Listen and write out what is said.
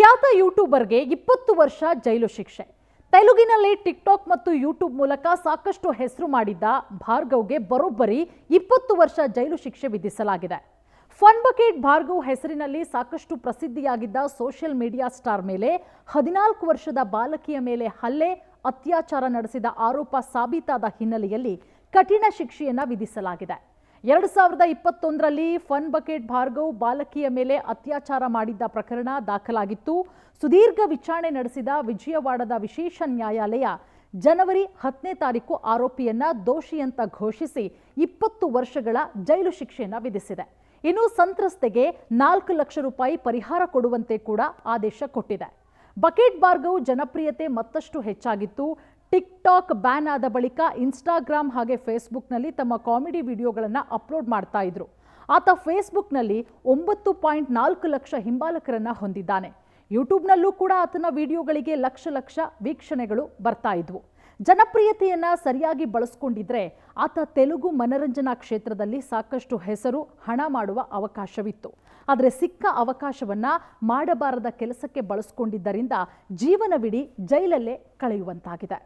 ಖ್ಯಾತ ಯೂಟ್ಯೂಬರ್ಗೆ 20 ವರ್ಷ ಜೈಲು ಶಿಕ್ಷೆ. ತೆಲುಗಿನಲ್ಲಿ ಟಿಕ್ಟಾಕ್ ಮತ್ತು ಯೂಟ್ಯೂಬ್ ಮೂಲಕ ಸಾಕಷ್ಟು ಹೆಸರು ಮಾಡಿದ್ದ ಭಾರ್ಗವ್ಗೆ ಬರೋಬ್ಬರಿ 20 ವರ್ಷ ಜೈಲು ಶಿಕ್ಷೆ ವಿಧಿಸಲಾಗಿದೆ. ಫನ್ ಬಕೆಟ್ ಭಾರ್ಗವ್ ಹೆಸರಿನಲ್ಲಿ ಸಾಕಷ್ಟು ಪ್ರಸಿದ್ಧಿಯಾಗಿದ್ದ ಸೋಷಿಯಲ್ ಮೀಡಿಯಾ ಸ್ಟಾರ್ ಮೇಲೆ 14 ವರ್ಷದ ಬಾಲಕಿಯ ಮೇಲೆ ಹಲ್ಲೆ, ಅತ್ಯಾಚಾರ ನಡೆಸಿದ ಆರೋಪ ಸಾಬೀತಾದ ಹಿನ್ನೆಲೆಯಲ್ಲಿ ಕಠಿಣ ಶಿಕ್ಷೆಯನ್ನ ವಿಧಿಸಲಾಗಿದೆ. 2021ರಲ್ಲಿ ಫನ್ ಬಕೆಟ್ ಭಾರ್ಗವ್ ಬಾಲಕಿಯ ಮೇಲೆ ಅತ್ಯಾಚಾರ ಮಾಡಿದ್ದ ಪ್ರಕರಣ ದಾಖಲಾಗಿತ್ತು. ಸುದೀರ್ಘ ವಿಚಾರಣೆ ನಡೆಸಿದ ವಿಜಯವಾಡದ ವಿಶೇಷ ನ್ಯಾಯಾಲಯ ಜನವರಿ 10ನೇ ತಾರೀಕು ಆರೋಪಿಯನ್ನ ದೋಷಿಯಂತ ಘೋಷಿಸಿ 20 ವರ್ಷಗಳ ಜೈಲು ಶಿಕ್ಷೆಯನ್ನ ವಿಧಿಸಿದೆ. ಇನ್ನು ಸಂತ್ರಸ್ತೆಗೆ 4 ಲಕ್ಷ ರೂಪಾಯಿ ಪರಿಹಾರ ಕೊಡುವಂತೆ ಕೂಡ ಆದೇಶ ಕೊಟ್ಟಿದೆ. ಬಕೆಟ್ ಭಾರ್ಗವ್ ಜನಪ್ರಿಯತೆ ಮತ್ತಷ್ಟು ಹೆಚ್ಚಾಗಿತ್ತು. ಟಿಕ್ಟಾಕ್ ಬ್ಯಾನ್ ಆದ ಬಳಿಕ ಇನ್ಸ್ಟಾಗ್ರಾಮ್ ಹಾಗೆ ಫೇಸ್ಬುಕ್ನಲ್ಲಿ ತಮ್ಮ ಕಾಮಿಡಿ ವಿಡಿಯೋಗಳನ್ನು ಅಪ್ಲೋಡ್ ಮಾಡ್ತಾ ಇದ್ರು. ಆತ ಫೇಸ್ಬುಕ್ನಲ್ಲಿ 9.4 ಲಕ್ಷ ಹಿಂಬಾಲಕರನ್ನ ಹೊಂದಿದ್ದಾನೆ. ಯೂಟ್ಯೂಬ್ನಲ್ಲೂ ಕೂಡ ಆತನ ವಿಡಿಯೋಗಳಿಗೆ ಲಕ್ಷ ವೀಕ್ಷಣೆಗಳು ಬರ್ತಾ ಇದ್ವು. ಜನಪ್ರಿಯತೆಯನ್ನ ಸರಿಯಾಗಿ ಬಳಸ್ಕೊಂಡಿದ್ರೆ ಆತ ತೆಲುಗು ಮನರಂಜನಾ ಕ್ಷೇತ್ರದಲ್ಲಿ ಸಾಕಷ್ಟು ಹೆಸರು, ಹಣ ಮಾಡುವ ಅವಕಾಶವಿತ್ತು. ಆದರೆ ಸಿಕ್ಕ ಅವಕಾಶವನ್ನ ಮಾಡಬಾರದ ಕೆಲಸಕ್ಕೆ ಬಳಸ್ಕೊಂಡಿದ್ದರಿಂದ ಜೀವನವಿಡೀ ಜೈಲಲ್ಲೇ ಕಳೆಯುವಂತಾಗಿದೆ.